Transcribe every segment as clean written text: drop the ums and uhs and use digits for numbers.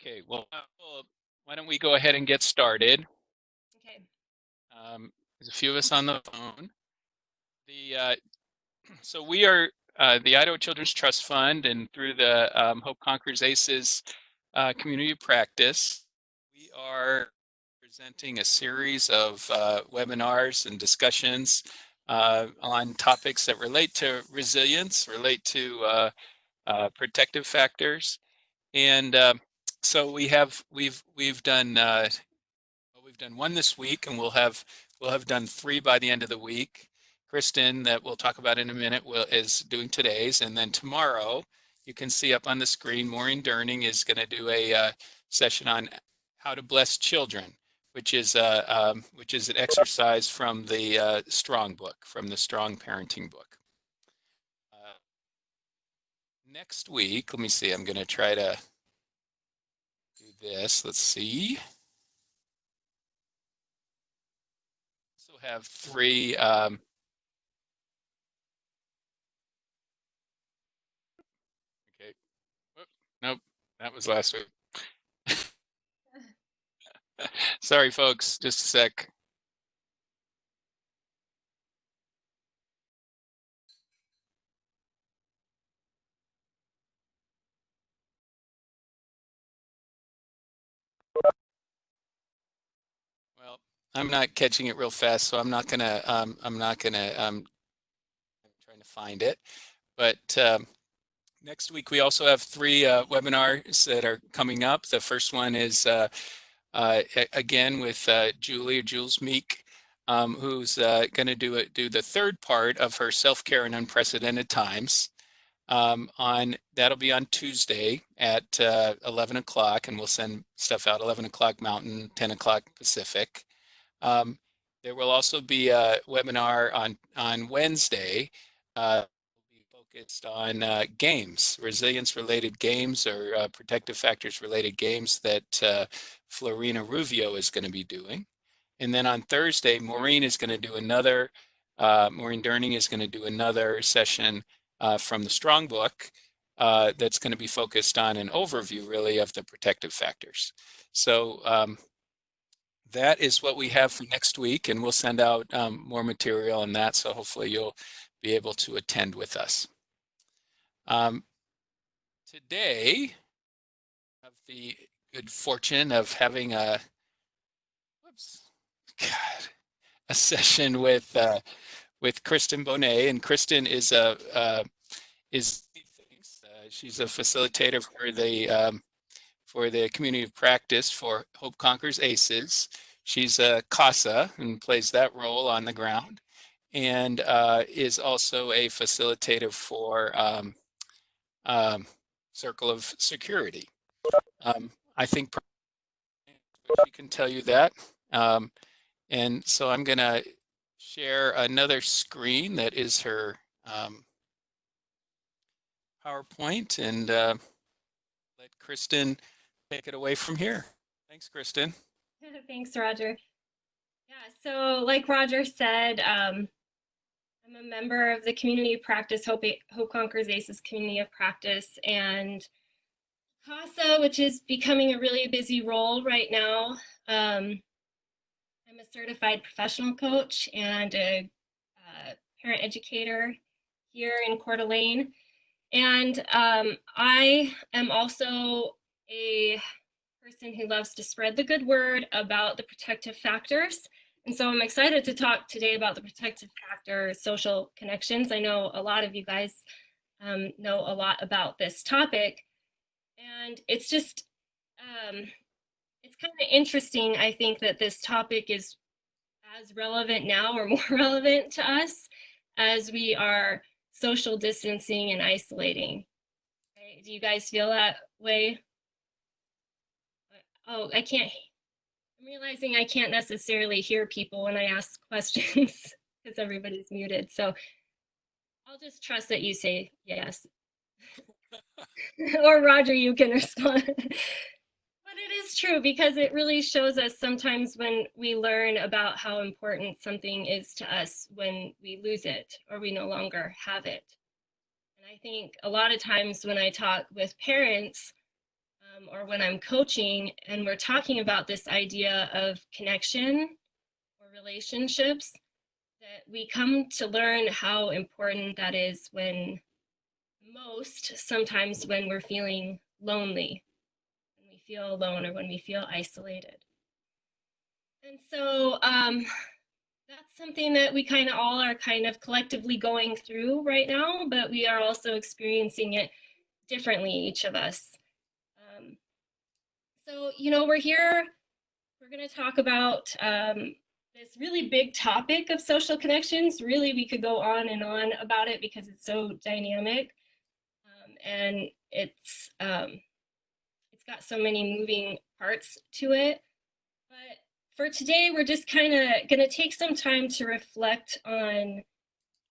Okay, well, why don't we go ahead and get started? Okay. There's a few of us on the phone. So we are the Idaho Children's Trust Fund, and through the Hope Conquers ACEs community practice, we are presenting a series of webinars and discussions on topics that relate to resilience, relate to protective factors, and so we've done one this week, and we'll have done 3 by the end of the week. Kristen, that we'll talk about in a minute, is doing today's, and then tomorrow you can see up on the screen, Maureen Durning is going to do a session on how to bless children, which is an exercise from the Strong book, from the Strong Parenting book. Next week, let me see, I'm going to try to do this. Let's see. So have 3. Okay. Whoop, nope, that was last week. Sorry, folks. Just a sec. Well, I'm not catching it real fast, so I'm not gonna. I'm trying to find it. But next week we also have 3 webinars that are coming up. The first one is again with Jules Meek, who's going to do the 3rd part of her self-care in unprecedented times. That'll be on Tuesday at 11 o'clock, and we'll send stuff out 11 o'clock Mountain, 10 o'clock Pacific. There will also be a webinar on Wednesday, focused on games, resilience-related games, or protective factors-related games that Florina Ruvio is going to be doing. And then on Thursday, Maureen Durning is going to do another session from the Strong book that's going to be focused on an overview, really, of the protective factors. So that is what we have for next week, and we'll send out more material on that, so hopefully you'll be able to attend with us. Today, I have the good fortune of having a session with Kristen Bonne't, and Kristen is she's a facilitator for the community of practice for Hope Conquers ACEs. She's a CASA and plays that role on the ground, and is also a facilitator for Circle of Security. I think she can tell you that. And so I'm going to share another screen that is her PowerPoint, and let Kristen take it away from here. Thanks, Kristen. Thanks, Roger. Yeah, so like Roger said, I'm a member of the community of practice, Hope Conquers ACEs community of practice, and CASA, which is becoming a really busy role right now. I'm a certified professional coach and a parent educator here in Coeur d'Alene. And I am also a person who loves to spread the good word about the protective factors. And so I'm excited to talk today about the protective factor social connections. I know a lot of you guys know a lot about this topic. And it's just, it's kind of interesting, I think, that this topic is as relevant now or more relevant to us as we are social distancing and isolating. Okay. Do you guys feel that way? Oh, I'm realizing I can't necessarily hear people when I ask questions because everybody's muted. So I'll just trust that you say yes. Or Roger, you can respond. But it is true, because it really shows us sometimes when we learn about how important something is to us when we lose it or we no longer have it. And I think a lot of times when I talk with parents, or when I'm coaching and we're talking about this idea of connection or relationships, that we come to learn how important that is sometimes when we're feeling lonely, when we feel alone or when we feel isolated. And so that's something that we kind of all are kind of collectively going through right now, but we are also experiencing it differently, each of us. So, we're here, we're going to talk about this really big topic of social connections. Really, we could go on and on about it because it's so dynamic, and it's got so many moving parts to it. But for today, we're just kind of going to take some time to reflect on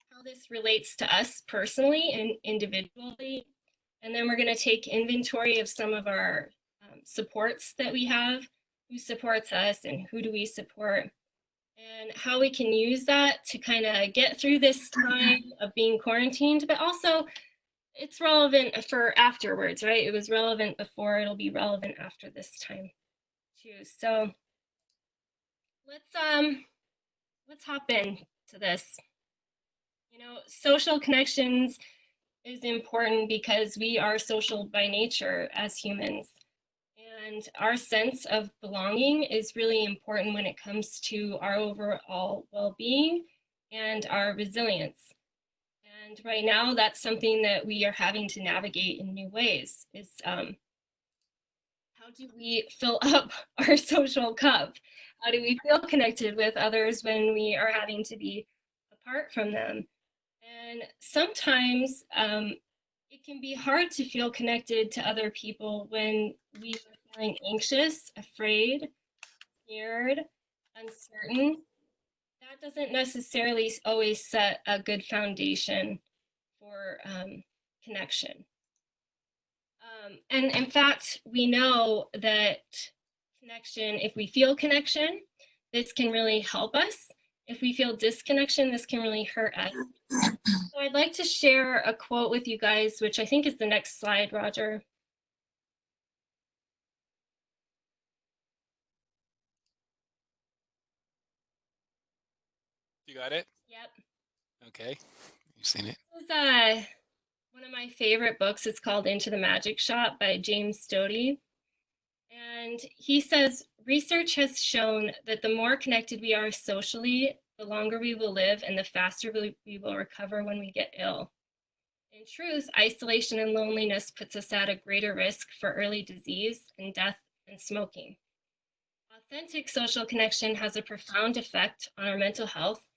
how this relates to us personally and individually. And then we're going to take inventory of some of our supports that we have, who supports us and who do we support, and how we can use that to kind of get through this time of being quarantined, but also it's relevant for afterwards, right? It was relevant before, it'll be relevant after this time too. So let's hop into this. Social connections is important because we are social by nature as humans. And our sense of belonging is really important when it comes to our overall well-being and our resilience. And right now, that's something that we are having to navigate in new ways. Is how do we fill up our social cup? How do we feel connected with others when we are having to be apart from them? And sometimes it can be hard to feel connected to other people when we are feeling anxious, afraid, scared, uncertain. That doesn't necessarily always set a good foundation for connection. And in fact, we know that connection, if we feel connection, this can really help us. If we feel disconnection, this can really hurt us. So I'd like to share a quote with you guys, which I think is the next slide, Roger. You got it? Yep. Okay. You've seen it. This is one of my favorite books. It's called Into the Magic Shop by James DOTY. And he says, research has shown that the more connected we are socially, the longer we will live and the faster we will recover when we get ill. In truth, isolation and loneliness puts us at a greater risk for early disease and death and smoking. Authentic social connection has a profound effect on our mental health.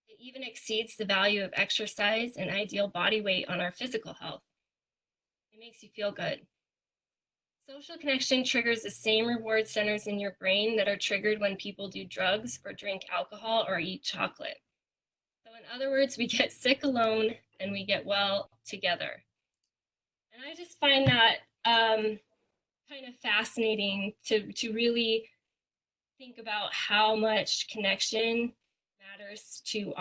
It even exceeds the value of exercise and ideal body weight on our physical health. It makes you feel good. Social connection triggers the same reward centers in your brain that are triggered when people do drugs or drink alcohol or eat chocolate. So in other words, we get sick alone and we get well together. And I just find that kind of fascinating to really think about how much connection matters to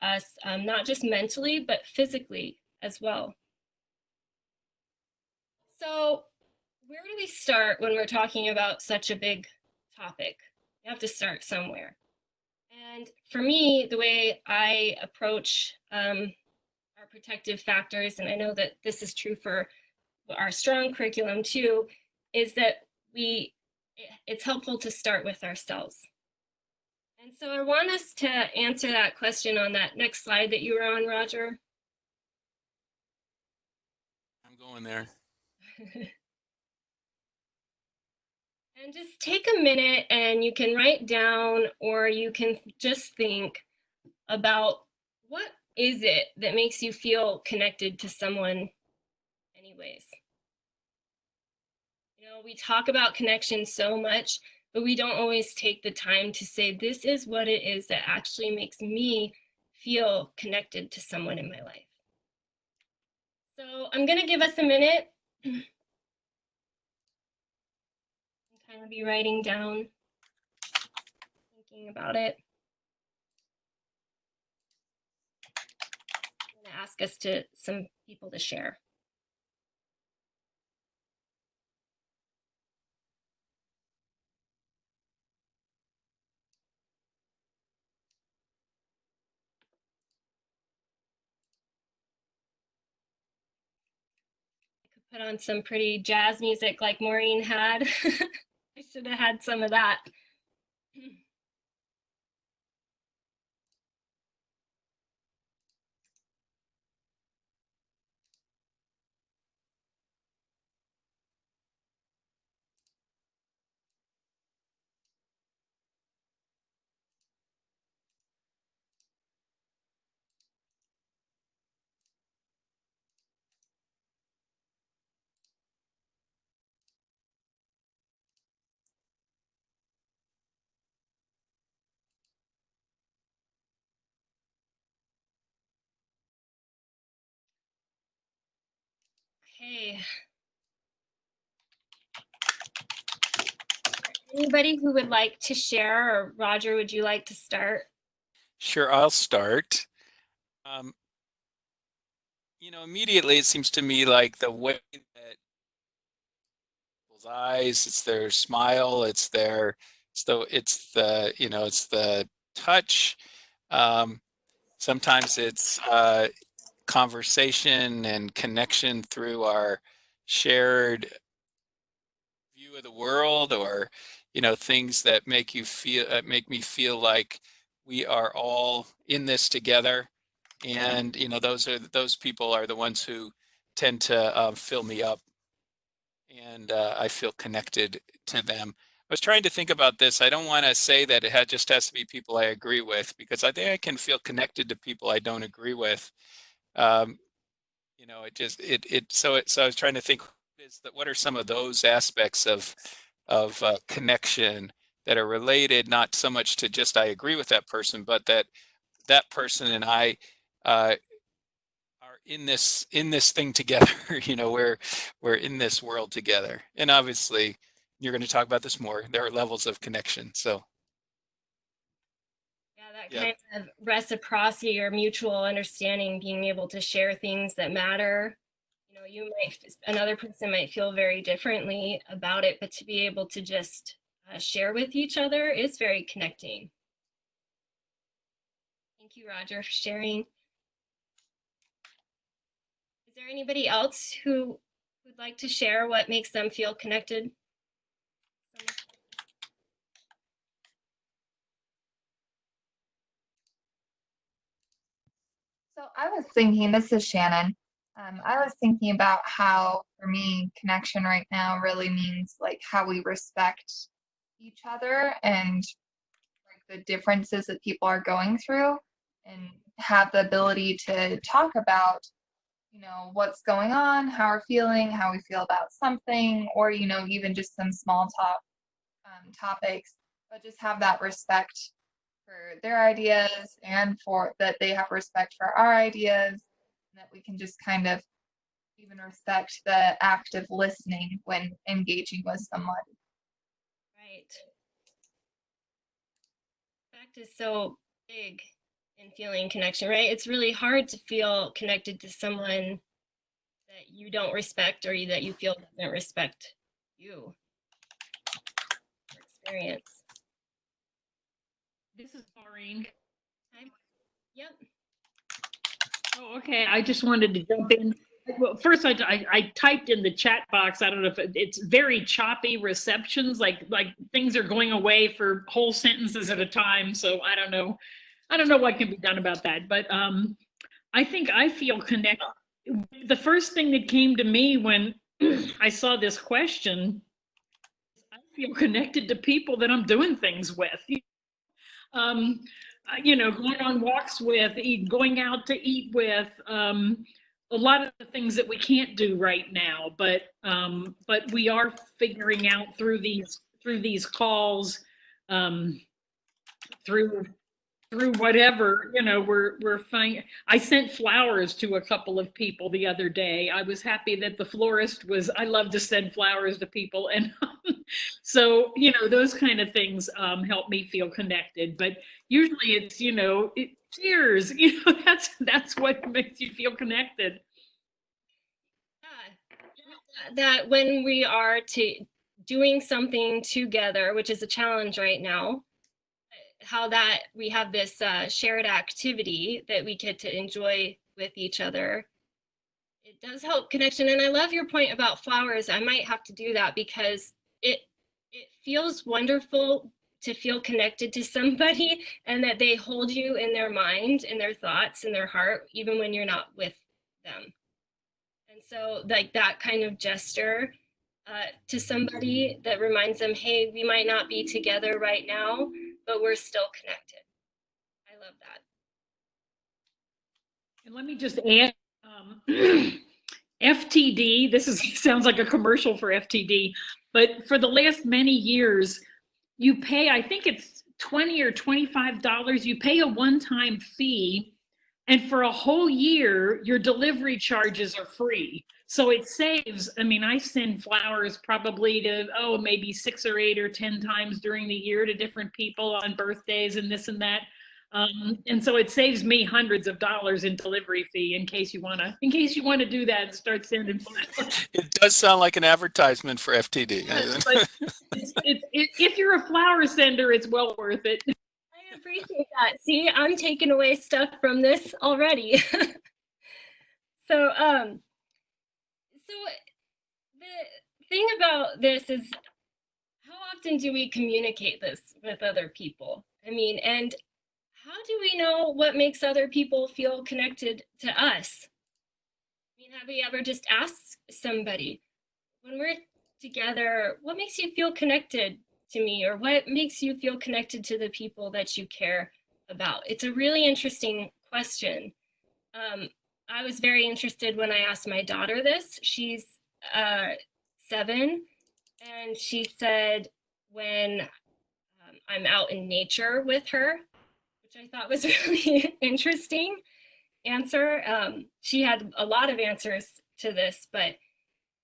us, not just mentally, but physically as well. So where do we start when we're talking about such a big topic? You have to start somewhere. And for me, the way I approach our protective factors, and I know that this is true for our strong curriculum too, is that it's helpful to start with ourselves. And so I want us to answer that question on that next slide that you were on, Roger. I'm going there. And just take a minute and you can write down or you can just think about what is it that makes you feel connected to someone anyways. We talk about connection so much, but we don't always take the time to say, this is what it is that actually makes me feel connected to someone in my life. So I'm going to give us a minute and kind of be writing down, thinking about it. I'm going to ask some people to share. put on some pretty jazz music like Maureen had. I should have had some of that. Okay. Anybody who would like to share, or Roger, would you like to start? Sure, I'll start. Um, immediately it seems to me like the way that people's eyes, it's their smile, it's the touch. Um, Sometimes it's conversation and connection through our shared view of the world, or things that make me feel like we are all in this together. And those people are the ones who tend to fill me up, and I feel connected to them. I was trying to think about this. I don't want to say that just has to be people I agree with, because I think I can feel connected to people I don't agree with. Um, it just so I was trying to think, what are some of those aspects of connection that are related, not so much to just I agree with that person, but that person and I uh, are in this thing together. We're in this world together. And obviously, you're going to talk about this more. There are levels of connection. So, Yeah, that yep. kind of reciprocity or mutual understanding, being able to share things that matter. Another person might feel very differently about it, but to be able to just share with each other is very connecting. Thank you, Roger, for sharing. Is there anybody else who would like to share what makes them feel connected? So I was thinking, this is Shannon. I was thinking about how, for me, connection right now really means like how we respect each other and like the differences that people are going through, and have the ability to talk about, what's going on, how we're feeling, how we feel about something, or, even just some small talk topics, but just have that respect for their ideas, and for that they have respect for our ideas, and that we can just kind of even respect the act of listening when engaging with someone. Right. Fact is so big in feeling connection, right? It's really hard to feel connected to someone that you don't respect, or that you feel doesn't respect you, your experience. This is Maureen. Hi. Yep. Oh, okay. I just wanted to jump in. Well, first, I typed in the chat box. I don't know if it's very choppy receptions, like things are going away for whole sentences at a time. So I don't know. I don't know what can be done about that. But I think I feel connected. The first thing that came to me when I saw this question, I feel connected to people that I'm doing things with. um, going on walks with, going out to eat with, a lot of the things that we can't do right now, but we are figuring out through these calls, um, through whatever, we're fine. I sent flowers to a couple of people the other day. I was happy that the florist was, I love to send flowers to people. And so, those kind of things help me feel connected. But usually it's, cheers, that's what makes you feel connected. Yeah. That when we are doing something together, which is a challenge right now, how that we have this shared activity that we get to enjoy with each other. does help connection. And I love your point about flowers. I might have to do that because it feels wonderful to feel connected to somebody and that they hold you in their mind, in their thoughts, in their heart, even when you're not with them. And so like that kind of gesture to somebody that reminds them, hey, we might not be together right now, but we're still connected. I love that. And let me just add, FTD, sounds like a commercial for FTD, but for the last many years, you pay, I think it's $20 or $25, you pay a one-time fee, and for a whole year, your delivery charges are free. So it saves, I mean, I send flowers probably to, maybe 6 or 8 or 10 times during the year to different people on birthdays and this and that. And so it saves me hundreds of dollars in delivery fee in case you want to do that and start sending flowers. It does sound like an advertisement for FTD. Yes, but if you're a flower sender, it's well worth it. I appreciate that. See, I'm taking away stuff from this already. So the thing about this is, how often do we communicate this with other people? I mean, and how do we know what makes other people feel connected to us? I mean, have we ever just asked somebody, when we're together, what makes you feel connected to me, or what makes you feel connected to the people that you care about? It's a really interesting question. I was very interested when I asked my daughter this. She's 7, and she said when I'm out in nature with her, which I thought was really interesting answer. She had a lot of answers to this, but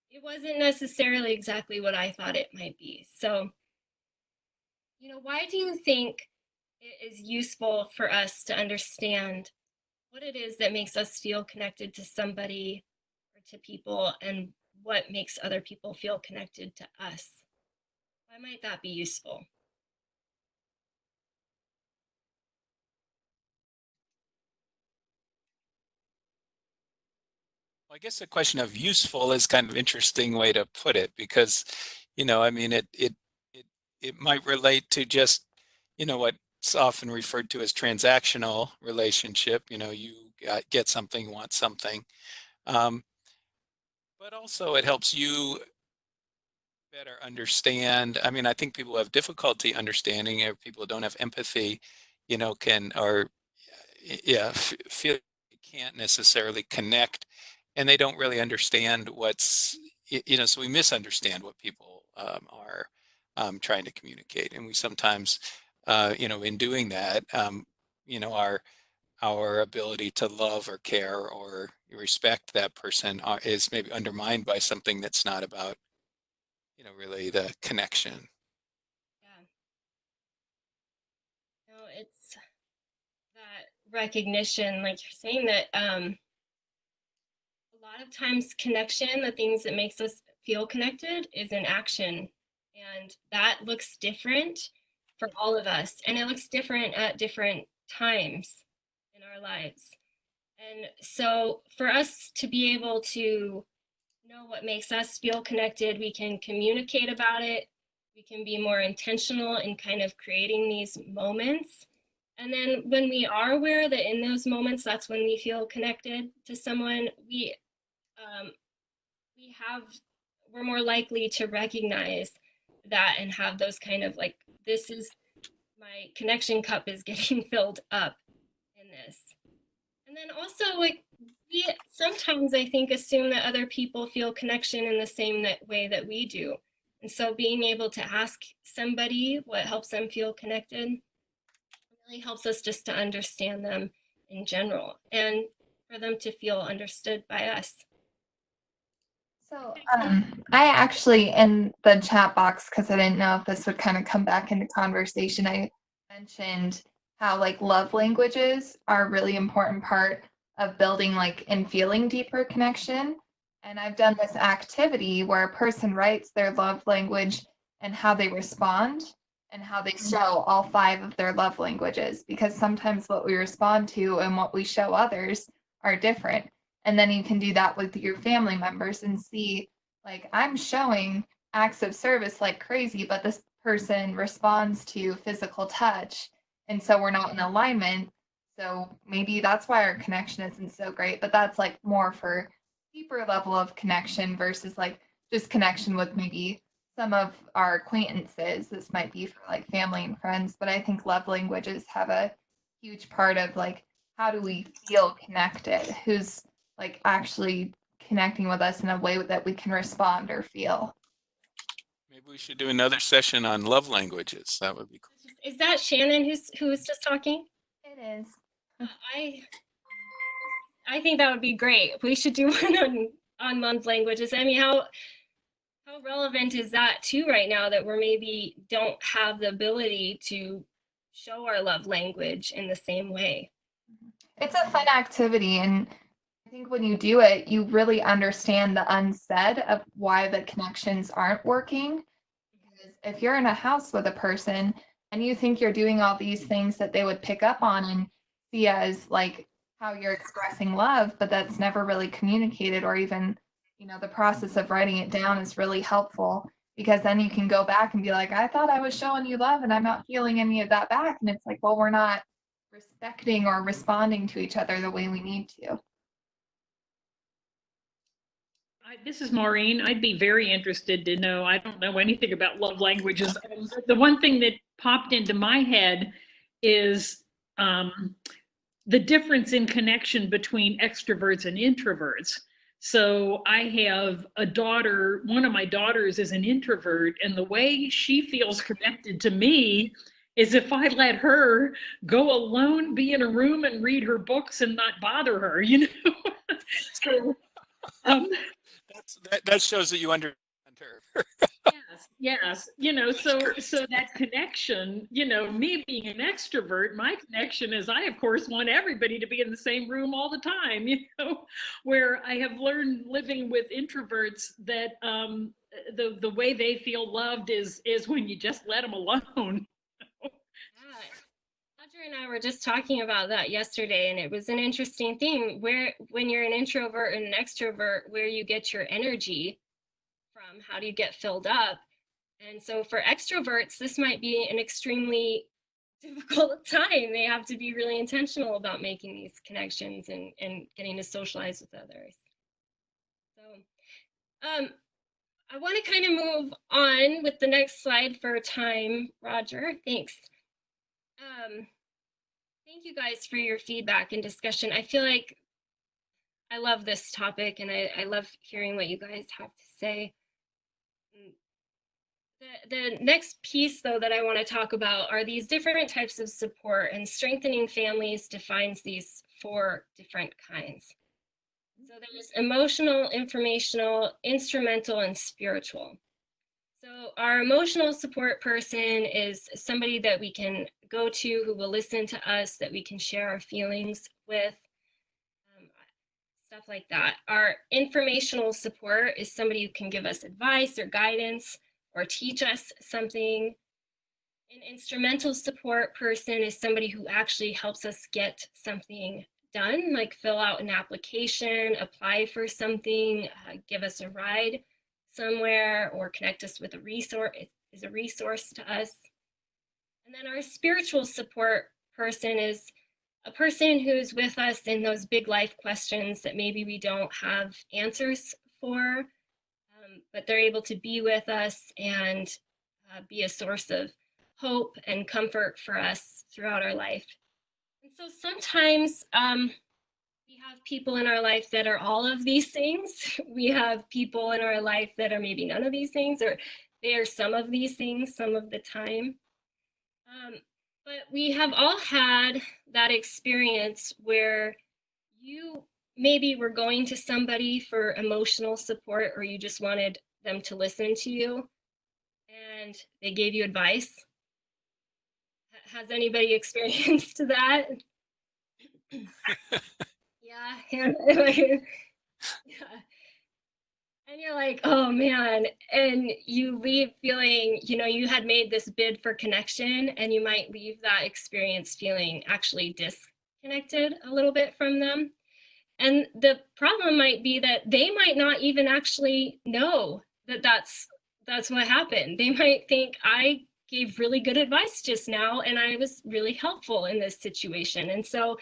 it wasn't necessarily exactly what I thought it might be. So, why do you think it is useful for us to understand what it is that makes us feel connected to somebody or to people, and what makes other people feel connected to us? Why might that be useful? I guess the question of useful is kind of an interesting way to put it, because, I mean, it might relate to just, what's often referred to as transactional relationship. You get something, want something, but also it helps you better understand. I mean, I think people who have difficulty understanding, or people who don't have empathy, can, or yeah, feel they can't necessarily connect, and they don't really understand so we misunderstand what people are trying to communicate, and we sometimes, in doing that, our ability to love or care or respect that person is maybe undermined by something that's not about, really the connection. Yeah. No, it's that recognition, like you're saying, that a lot of times connection, the things that makes us feel connected, is in action. And that looks different for all of us. And it looks different at different times in our lives. And so for us to be able to know what makes us feel connected, we can communicate about it. We can be more intentional in kind of creating these moments. And then when we are aware that in those moments, that's when we feel connected to someone, we're more likely to recognize that and have those kind of like, this is my connection cup is getting filled up in this. And then also, like, we sometimes, I think, assume that other people feel connection in the same way that we do. And so being able to ask somebody what helps them feel connected really helps us just to understand them in general, and for them to feel understood by us. So I actually, in the chat box, because I didn't know if this would kind of come back into conversation, I mentioned how like love languages are a really important part of building like and feeling deeper connection. And I've done this activity where a person writes their love language and how they respond and how they show all 5 of their love languages, because sometimes what we respond to and what we show others are different. And then you can do that with your family members and see, like, I'm showing acts of service like crazy, but this person responds to physical touch. And so we're not in alignment. So maybe that's why our connection isn't so great, but that's like more for deeper level of connection versus like just connection with maybe some of our acquaintances. This might be for like family and friends, but I think love languages have a huge part of like, how do we feel connected? Who's like actually connecting with us in a way that we can respond or feel? Maybe we should do another session on love languages. That would be cool. Is that Shannon who was just talking? It is. I think that would be great. We should do one on love languages. I mean, how relevant is that too right now that we're maybe don't have the ability to show our love language in the same way? It's a fun activity, and I think when you do it, you really understand the unsaid of why the connections aren't working. Because if you're in a house with a person and you think you're doing all these things that they would pick up on and see as like how you're expressing love, but that's never really communicated, or even, the process of writing it down is really helpful, because then you can go back and be like, I thought I was showing you love and I'm not feeling any of that back. And it's like, well, we're not respecting or responding to each other the way we need to. This is Maureen. I'd be very interested to know. I don't know anything about love languages. The one thing that popped into my head is the difference in connection between extroverts and introverts. So I have a daughter, one of my daughters is an introvert, and the way she feels connected to me is if I let her go alone, be in a room and read her books and not bother her, So, that shows that you understand her. Yes. So that connection, me being an extrovert, my connection is I, of course, want everybody to be in the same room all the time, where I have learned living with introverts that the way they feel loved is when you just let them alone. Roger and I were just talking about that yesterday, and it was an interesting thing where when you're an introvert and an extrovert, where you get your energy from, how do you get filled up? And so for extroverts, this might be an extremely difficult time. They have to be really intentional about making these connections and getting to socialize with others. So I want to kind of move on with the next slide for time, Roger. Thanks. Thank you guys for your feedback and discussion. I feel like I love this topic, and I love hearing what you guys have to say. The next piece, though, that I want to talk about are these different types of support, and strengthening families defines these 4 different kinds. So there's emotional, informational, instrumental, and spiritual. So our emotional support person is somebody that we can go to, who will listen to us, that we can share our feelings with, stuff like that. Our informational support is somebody who can give us advice or guidance or teach us something. An instrumental support person is somebody who actually helps us get something done, like fill out an application, apply for something, give us a ride somewhere, or connect us with a resource, is a resource to us. And then our spiritual support person is a person who's with us in those big life questions that maybe we don't have answers for, but they're able to be with us and be a source of hope and comfort for us throughout our life. And so sometimes we have people in our life that are all of these things. We have people in our life that are maybe none of these things, or they are some of these things some of the time. But we have all had that experience where you maybe were going to somebody for emotional support, or you just wanted them to listen to you, and they gave you advice. Has anybody experienced that? Yeah. Yeah. And you're like, oh man, and you leave feeling, you had made this bid for connection, and you might leave that experience feeling actually disconnected a little bit from them. And the problem might be that they might not even actually know that that's what happened. They might think I gave really good advice just now and I was really helpful in this situation. And so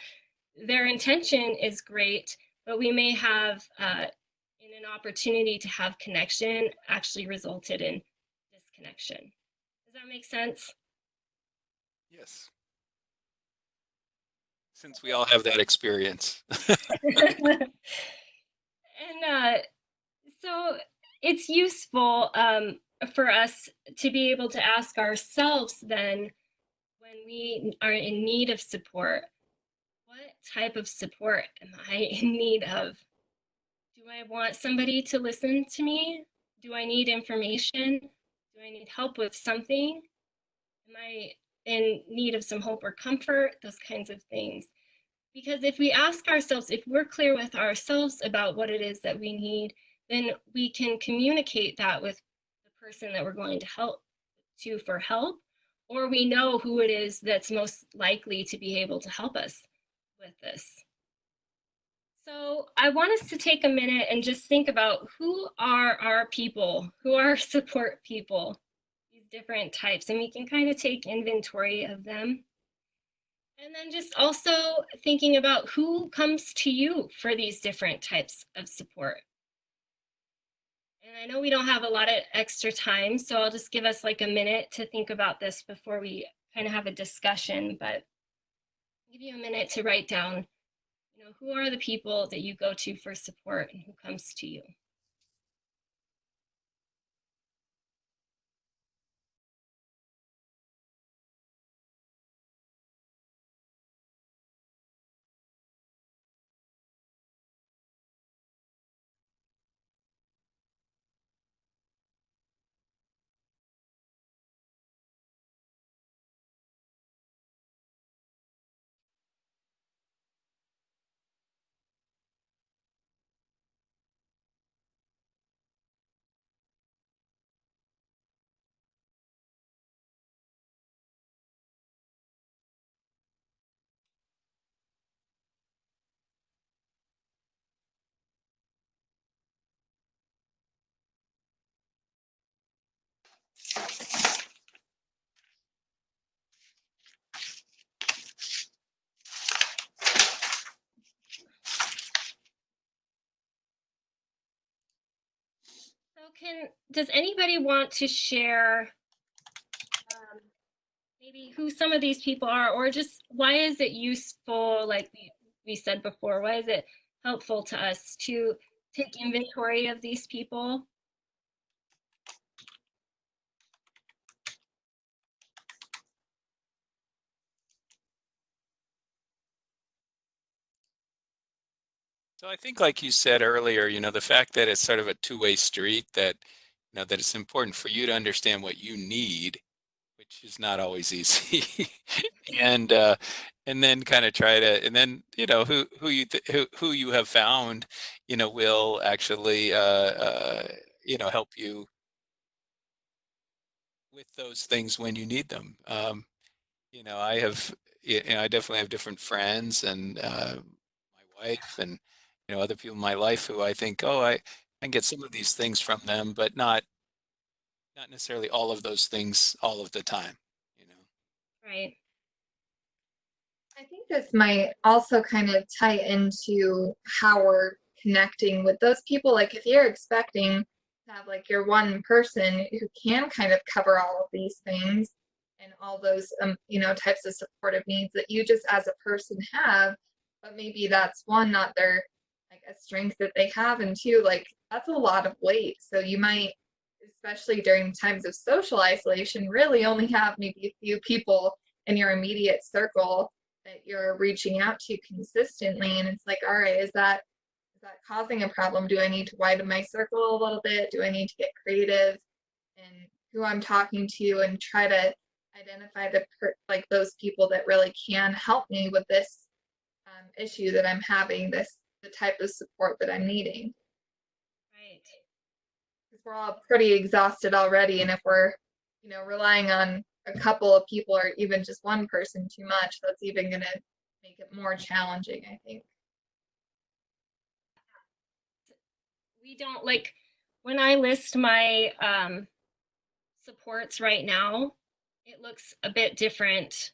their intention is great, but we may have in an opportunity to have connection actually resulted in disconnection. Does that make sense? Yes. Since we all have that experience. And so it's useful for us to be able to ask ourselves then, when we are in need of support, what type of support am I in need of? Do I want somebody to listen to me? Do I need information? Do I need help with something? Am I in need of some hope or comfort? Those kinds of things. Because if we ask ourselves, if we're clear with ourselves about what it is that we need, then we can communicate that with the person that we're going to help to for help, or we know who it is that's most likely to be able to help us with this. So I want us to take a minute and just think about who are our people, who are our support people, these different types, and we can kind of take inventory of them. And then just also thinking about who comes to you for these different types of support. And I know we don't have a lot of extra time, so I'll just give us like a minute to think about this before we kind of have a discussion, but I'll give you a minute to write down, who are the people that you go to for support and who comes to you. So does anybody want to share maybe who some of these people are, or just why is it useful, like we said before, why is it helpful to us to take inventory of these people? So I think, like you said earlier, the fact that it's sort of a two-way street, that that it's important for you to understand what you need, which is not always easy, and then kind of try to, and then who you have found, will actually help you with those things when you need them. I have, I definitely have different friends and my wife and other people in my life who I think, oh, I can get some of these things from them, but not necessarily all of those things all of the time. Right. I think this might also kind of tie into how we're connecting with those people. Like if you're expecting to have like your one person who can kind of cover all of these things and all those types of supportive needs that you just as a person have, but maybe that's one, not their like a strength that they have, and two, like that's a lot of weight. So you might, especially during times of social isolation, really only have maybe a few people in your immediate circle that you're reaching out to consistently. And it's like, all right, is that causing a problem? Do I need to widen my circle a little bit? Do I need to get creative in who I'm talking to and try to identify like those people that really can help me with this issue that I'm having, the type of support that I'm needing? Right. Because we're all pretty exhausted already, and if we're relying on a couple of people or even just one person too much, that's even going to make it more challenging, I think. We don't like, when I list my supports right now, it looks a bit different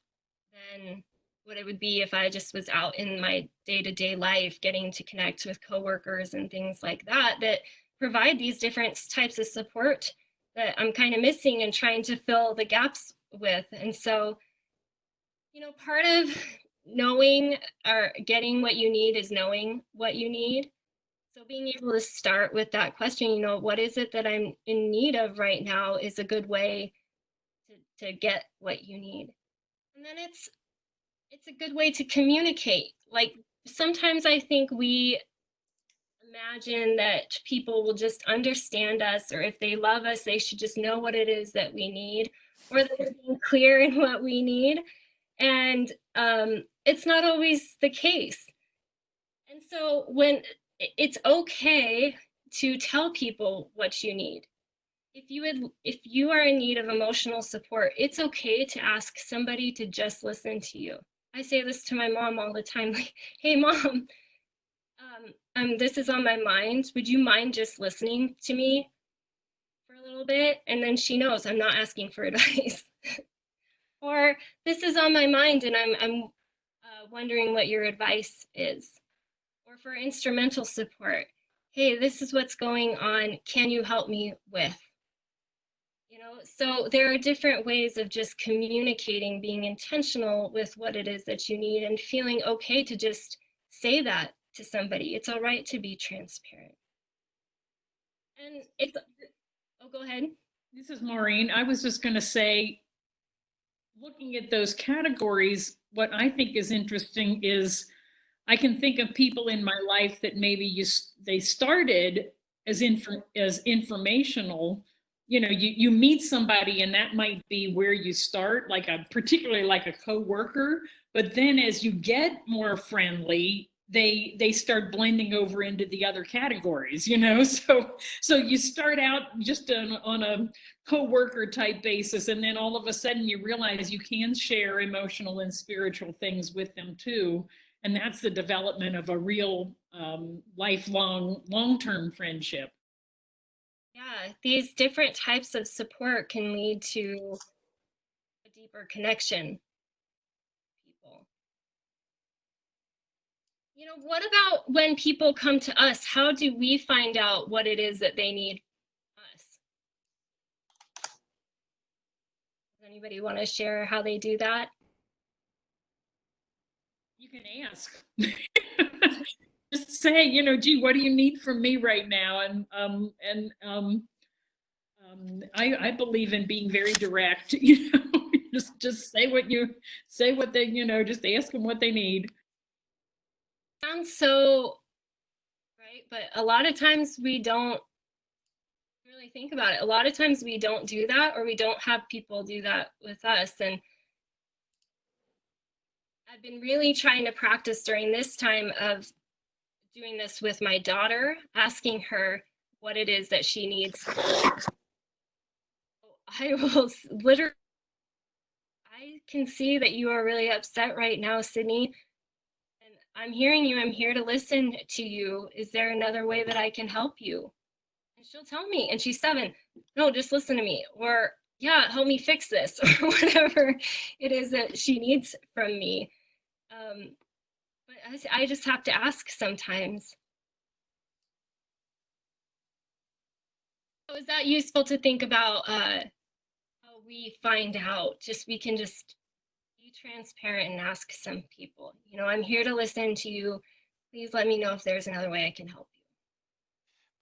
than what it would be if I just was out in my day-to-day life getting to connect with coworkers and things like that that provide these different types of support that I'm kind of missing and trying to fill the gaps with. And so, you know, part of knowing or getting what you need is knowing what you need. So being able to start with that question, you know, what is it that I'm in need of right now is a good way to get what you need. And then it's a good way to communicate. Like sometimes I think we imagine that people will just understand us, or if they love us, they should just know what it is that we need, or that we're being clear in what we need. And it's not always the case. And so when it's okay to tell people what you need. If you are in need of emotional support, it's okay to ask somebody to just listen to you. I say this to my mom all the time, like, hey mom, this is on my mind. Would you mind just listening to me for a little bit? And then she knows I'm not asking for advice. Or this is on my mind and I'm wondering what your advice is. Or for instrumental support, hey, this is what's going on. Can you help me with? You know, so there are different ways of just communicating, being intentional with what it is that you need and feeling okay to just say that to somebody. It's all right to be transparent. And it's, oh, go ahead. This is Maureen. I was just going to say, looking at those categories, what I think is interesting is I can think of people in my life that maybe they started as informational. You know, you meet somebody and that might be where you start, like particularly like a coworker. But then as you get more friendly, they start blending over into the other categories. You know, so you start out just on a coworker type basis, and then all of a sudden you realize you can share emotional and spiritual things with them too. And that's the development of a real lifelong, long-term friendship. Yeah, these different types of support can lead to a deeper connection. People. You know, what about when people come to us? How do we find out what it is that they need from us? Does anybody want to share how they do that? You can ask. Just say, you know, gee, what do you need from me right now? And I believe in being very direct. You know, just say what they, you know, just ask them what they need. Sounds so right, but a lot of times we don't really think about it. A lot of times we don't do that, or we don't have people do that with us. And I've been really trying to practice during this time of doing this with my daughter, asking her what it is that she needs. I will literally, I can see that you are really upset right now, Sydney. And I'm hearing you. I'm here to listen to you. Is there another way that I can help you? And she'll tell me, and she's 7. No, just listen to me. Or, yeah, help me fix this, or whatever it is that she needs from me. But I just have to ask sometimes. So is that useful to think about how we find out? We can just be transparent and ask some people, you know, I'm here to listen to you. Please let me know if there's another way I can help you.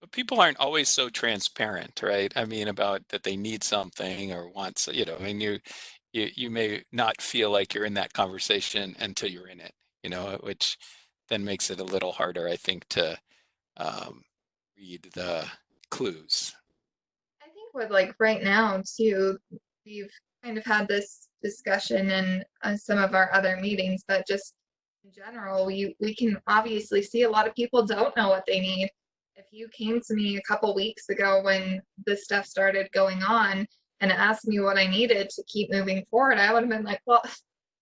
But people aren't always so transparent, right? I mean, about that they need something or want, you know, and you may not feel like you're in that conversation until you're in it, you know, which then makes it a little harder, I think, to read the clues. I think with like right now too, we've kind of had this discussion in some of our other meetings, but just in general, we can obviously see a lot of people don't know what they need. If you came to me a couple weeks ago when this stuff started going on and asked me what I needed to keep moving forward, I would have been like, well,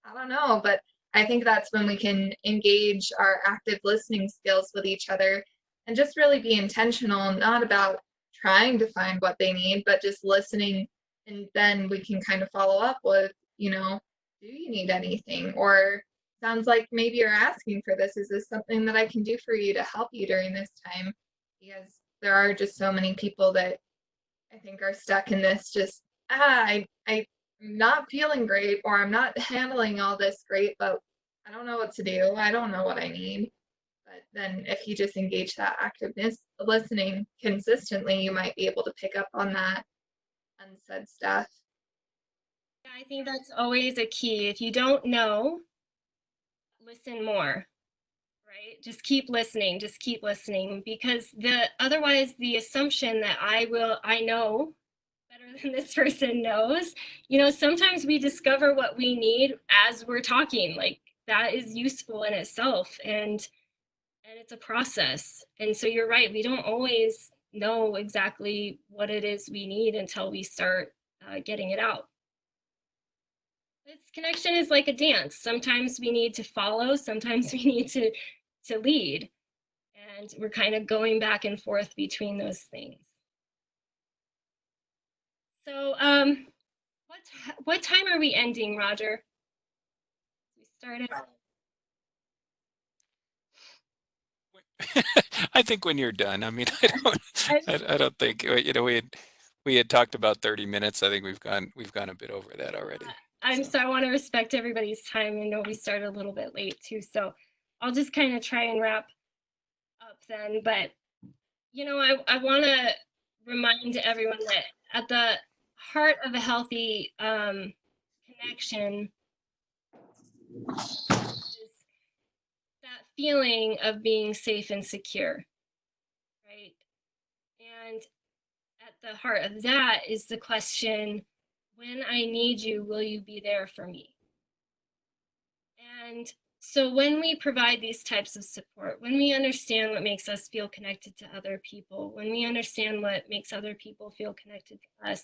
I don't know. But I think that's when we can engage our active listening skills with each other and just really be intentional, not about trying to find what they need, but just listening. And then we can kind of follow up with, do you need anything? Or sounds like maybe you're asking for this. Is this something that I can do for you to help you during this time? Because there are just so many people that I think are stuck in this just, I'm not feeling great, or I'm not handling all this great, but I don't know what to do. I don't know what I need. But then if you just engage that activeness, listening consistently, you might be able to pick up on that unsaid stuff. Yeah, I think that's always a key. If you don't know, listen more, right? Just keep listening, because otherwise the assumption that I know better than this person knows, sometimes we discover what we need as we're talking. Like, that is useful in itself, and it's a process. And so you're right, we don't always know exactly what it is we need until we start getting it out. This connection is like a dance. Sometimes we need to follow, sometimes we need to lead, and we're kind of going back and forth between those things. So what time are we ending, Roger? We started. I think when you're done. I mean, I don't think, we had talked about 30 minutes. I think we've gone a bit over that already. So I want to respect everybody's time. I know we started a little bit late too, so I'll just kind of try and wrap up then. But I want to remind everyone that at the heart of a healthy connection is that feeling of being safe and secure, right? And at the heart of that is the question, when I need you, will you be there for me? And so when we provide these types of support, when we understand what makes us feel connected to other people, when we understand what makes other people feel connected to us,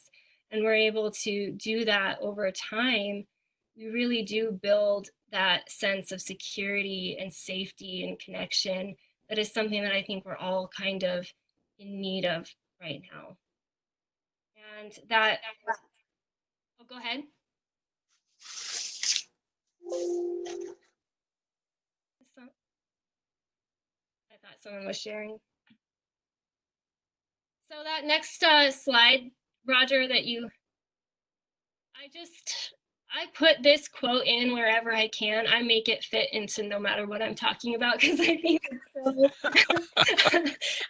and we're able to do that over time, we really do build that sense of security and safety and connection that is something that I think we're all kind of in need of right now. And that, oh, go ahead. I thought someone was sharing. So that next slide, Roger, I put this quote in wherever I can. I make it fit into no matter what I'm talking about, because I think it's so,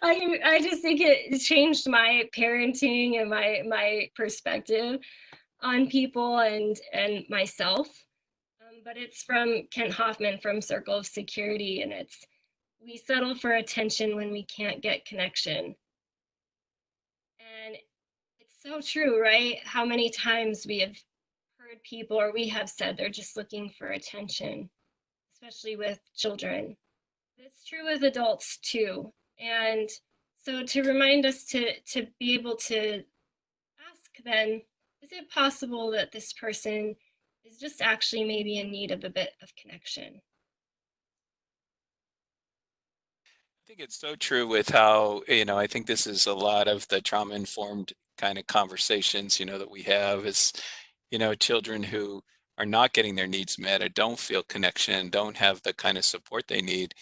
I just think it changed my parenting and my perspective on people and myself. But it's from Kent Hoffman from Circle of Security, and it's, we settle for attention when we can't get connection. And it's so true, right? How many times we have heard people, or we have said, they're just looking for attention, especially with children. It's true with adults too. And so to remind us to be able to ask then, is it possible that this person is just actually maybe in need of a bit of connection? I think it's so true with how, I think this is a lot of the trauma-informed kind of conversations, that we have is, children who are not getting their needs met or don't feel connection, don't have the kind of support they need,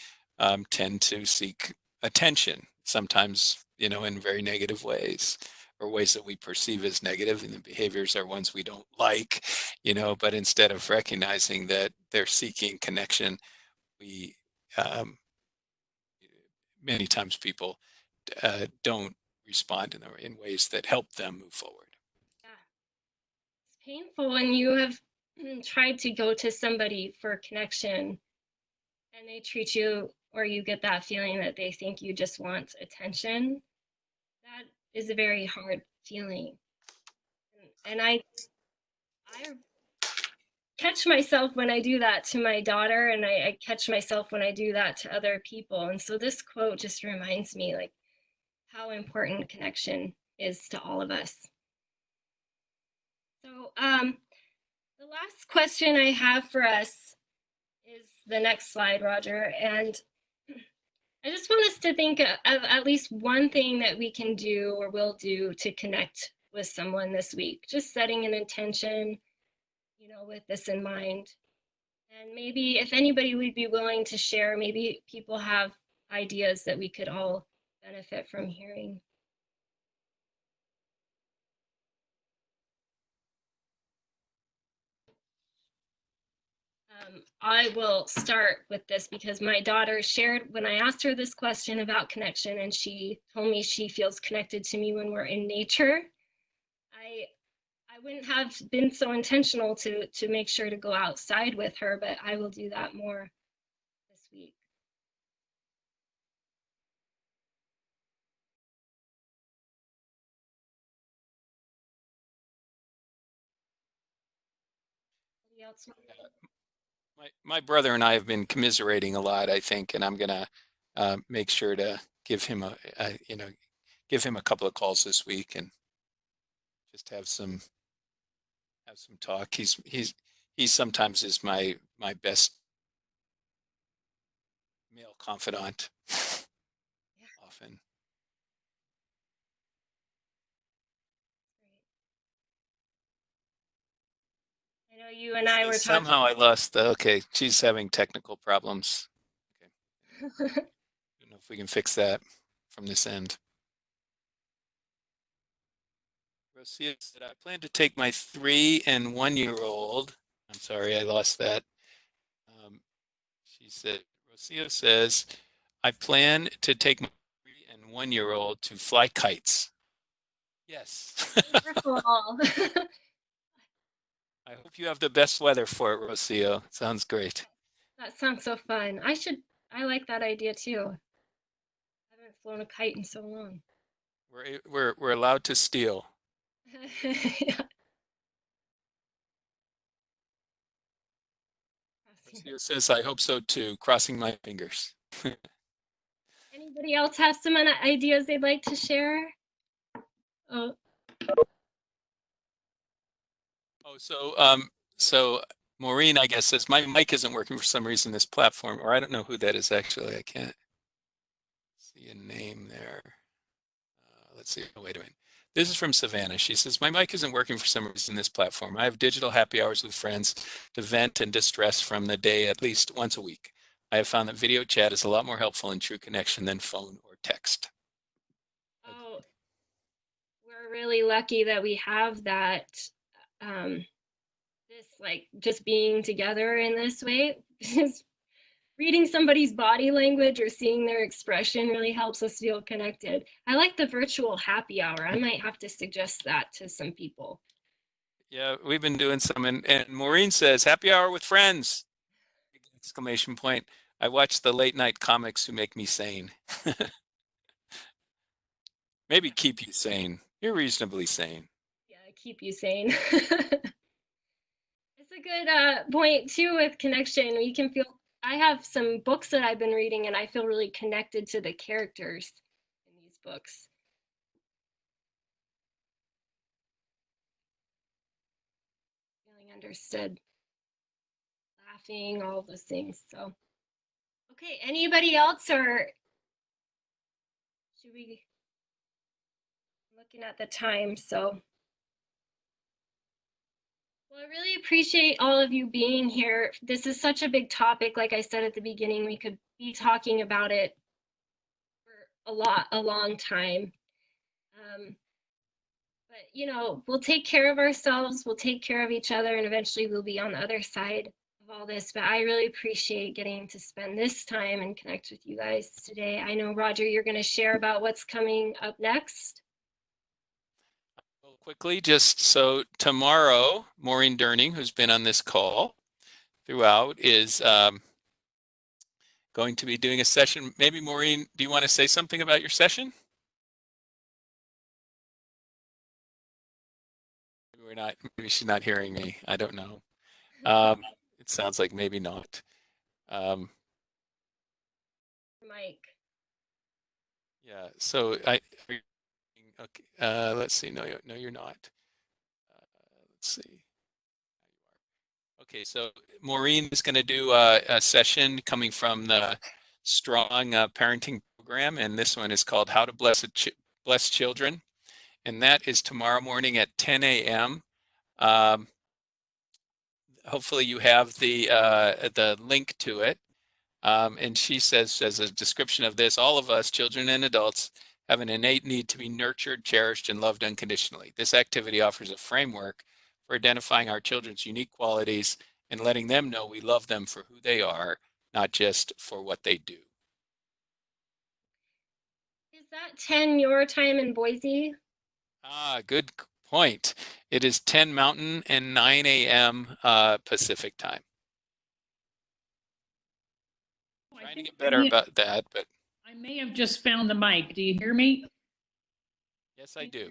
tend to seek attention, sometimes, in very negative ways, or ways that we perceive as negative, and the behaviors are ones we don't like, but instead of recognizing that they're seeking connection, we, many times people don't respond in ways that help them move forward. Yeah, it's painful when you have tried to go to somebody for connection and they treat you, or you get that feeling that they think you just want attention. That is a very hard feeling. And I catch myself when I do that to my daughter, and I catch myself when I do that to other people. And so this quote just reminds me, like, how important connection is to all of us. So the last question I have for us is the next slide, Roger. And I just want us to think of at least one thing that we can do or will do to connect with someone this week. Just setting an intention, you know, with this in mind. And maybe if anybody would be willing to share, maybe people have ideas that we could all benefit from hearing. I will start with this because my daughter shared when I asked her this question about connection, and she told me she feels connected to me when we're in nature. I wouldn't have been so intentional to make sure to go outside with her, but I will do that more this week. Anybody else? My brother and I have been commiserating a lot, I think, and I'm gonna make sure to give him give him a couple of calls this week and just have some talk. He sometimes is my best male confidant. Often. I know you and I were talking. Somehow I lost the, okay, she's having technical problems. Okay. I don't know if we can fix that from this end. Rosia said, I plan to take my 3 and 1 year old. I'm sorry, I lost that. She said, Rosia says, I plan to take my 3 and 1 year old to fly kites. Yes. Wonderful. I hope you have the best weather for it, Rocio. Sounds great. That sounds so fun. I like that idea too. I haven't flown a kite in so long. We're allowed to steal. Yeah. Rocio says, I hope so too, crossing my fingers. Anybody else have some ideas they'd like to share? Oh. So Maureen, I guess, says my mic isn't working for some reason, this platform, or I don't know who that is actually. I can't see a name there. Let's see. Oh, wait a minute. This is from Savannah. She says, my mic isn't working for some reason, this platform. I have digital happy hours with friends to vent and distress from the day at least once a week. I have found that video chat is a lot more helpful in true connection than phone or text. Oh, we're really lucky that we have that. This like just being together in this way. Reading somebody's body language or seeing their expression really helps us feel connected. I like the virtual happy hour. I might have to suggest that to some people. Yeah, we've been doing some, and Maureen says, happy hour with friends! Exclamation point. I watch the late night comics who make me sane. Maybe keep you sane. You're reasonably sane. Yeah, keep you sane. It's a good point too with connection. We can feel, I have some books that I've been reading and I feel really connected to the characters in these books. Feeling understood, laughing, all those things. So, okay, anybody else, or should we? Looking at the time, so. Well, I really appreciate all of you being here. This is such a big topic. Like I said at the beginning, we could be talking about it for a long time. But you know, we'll take care of ourselves, we'll take care of each other, and eventually we'll be on the other side of all this. But I really appreciate getting to spend this time and connect with you guys today. I know, Roger, you're going to share about what's coming up next. Well, quickly, just so tomorrow, Maureen Durning, who's been on this call throughout, is going to be doing a session. Maybe Maureen, do you want to say something about your session? Maybe we're not. Maybe she's not hearing me. I don't know. It sounds like maybe not. Mike. Yeah. So okay. Let's see. No, you're not. Let's see. Okay, so Maureen is going to do a session coming from the Strong Parenting Program program, and this one is called How to Bless Children, and that is tomorrow morning at 10 a.m. Hopefully you have the link to it. And she says, as a description of this, all of us, children and adults, have an innate need to be nurtured, cherished, and loved unconditionally. This activity offers a framework for identifying our children's unique qualities and letting them know we love them for who they are, not just for what they do. Is that 10 your time in Boise? Good point. It is 10 Mountain and 9 a.m. Pacific time. Trying to get better about that, but I may have just found the mic. Do you hear me? yes, I do.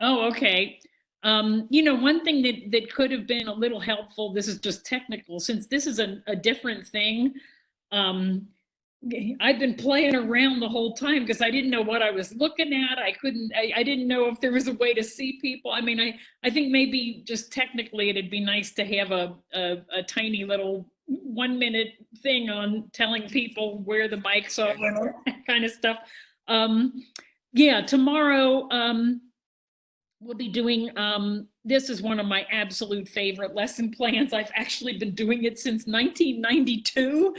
Oh, okay. One thing that could have been a little helpful, this is just technical, since this is a different thing. I've been playing around the whole time because I didn't know what I was looking at. I didn't know if there was a way to see people. I mean, I think maybe just technically it'd be nice to have a tiny little 1-minute thing on telling people where the mics are and all that kind of stuff. Yeah, tomorrow we'll be doing, this is one of my absolute favorite lesson plans. I've actually been doing it since 1992.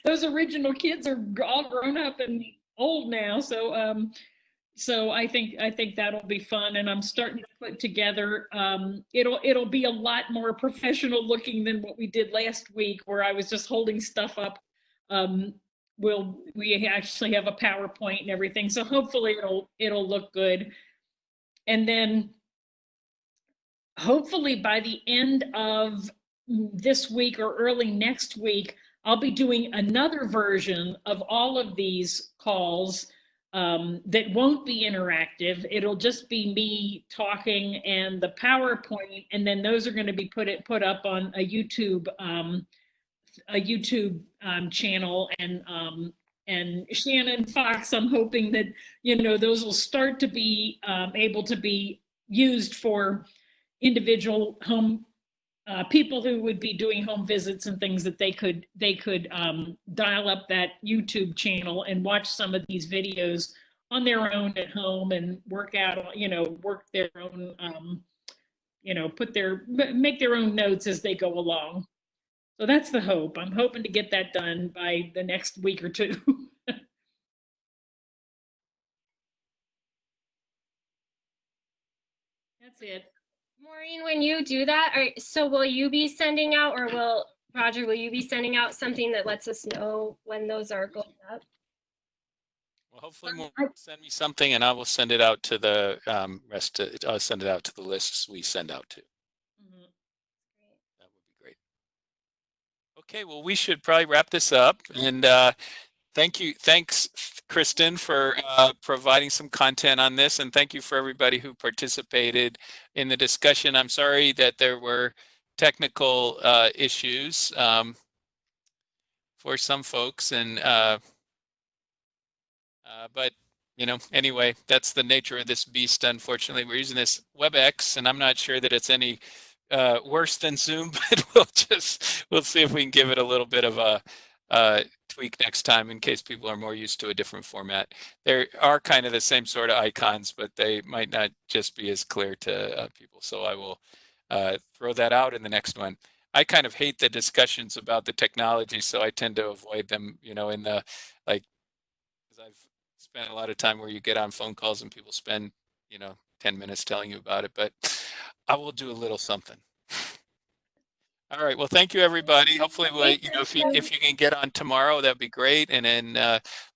Those original kids are all grown up and old now. So I think that'll be fun, and I'm starting to put together. It'll be a lot more professional looking than what we did last week, where I was just holding stuff up. We actually have a PowerPoint and everything, so hopefully it'll look good. And then hopefully by the end of this week or early next week, I'll be doing another version of all of these calls that won't be interactive. It'll just be me talking and the PowerPoint, and then those are going to be put up on a YouTube channel. And Shannon Fox, I'm hoping that those will start to be able to be used for individual home people who would be doing home visits and things, that they could dial up that YouTube channel and watch some of these videos on their own at home and work out, work their own, make their own notes as they go along. So that's the hope. I'm hoping to get that done by the next week or two. That's it. Maureen, when you do that, so will you be sending out, or Roger, will you be sending out something that lets us know when those are going up? Well, hopefully we'll send me something, and I will send it out to the I'll send it out to the lists we send out to. Mm-hmm. That would be great. Okay, well, we should probably wrap this up, and thanks, Kristen, for providing some content on this, and thank you for everybody who participated in the discussion. I'm sorry that there were technical issues for some folks, and but anyway, that's the nature of this beast. Unfortunately, we're using this WebEx, and I'm not sure that it's any worse than Zoom, but we'll see if we can give it a little bit of a tweak next time in case people are more used to a different format. There are kind of the same sort of icons, but they might not just be as clear to people. So I will throw that out in the next one. I kind of hate the discussions about the technology, so I tend to avoid them, in the, because I've spent a lot of time where you get on phone calls and people spend, 10 minutes telling you about it, but I will do a little something. All right. Well, thank you, everybody. Hopefully, if you can get on tomorrow, that'd be great. And then,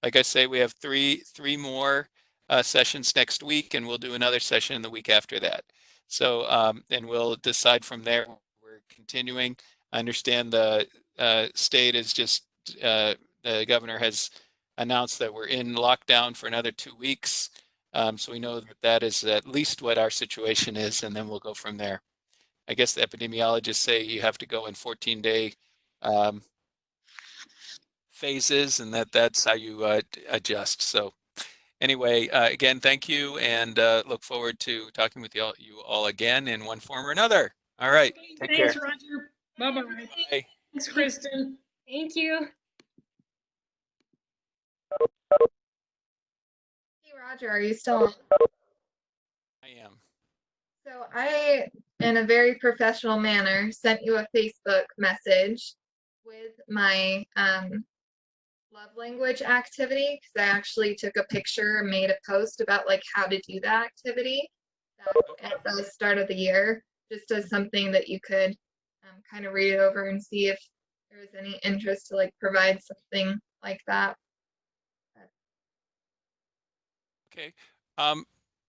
like I say, we have three more sessions next week, and we'll do another session the week after that. So, and we'll decide from there. We're continuing. I understand the state is just the governor has announced that we're in lockdown for another 2 weeks. So we know that is at least what our situation is, and then we'll go from there. I guess the epidemiologists say you have to go in 14-day phases, and that's how you adjust. So anyway, again, thank you, and look forward to talking with you all again in one form or another. All right. Take Thanks, care. Roger. Bye-bye. Bye. Thanks, Kristen. Thank you. Hey, Roger, are you still on? I am. So I, in a very professional manner, sent you a Facebook message with my love language activity because I actually took a picture and made a post about like how to do that activity at the start of the year, just as something that you could kind of read over and see if there was any interest to like provide something like that. Okay.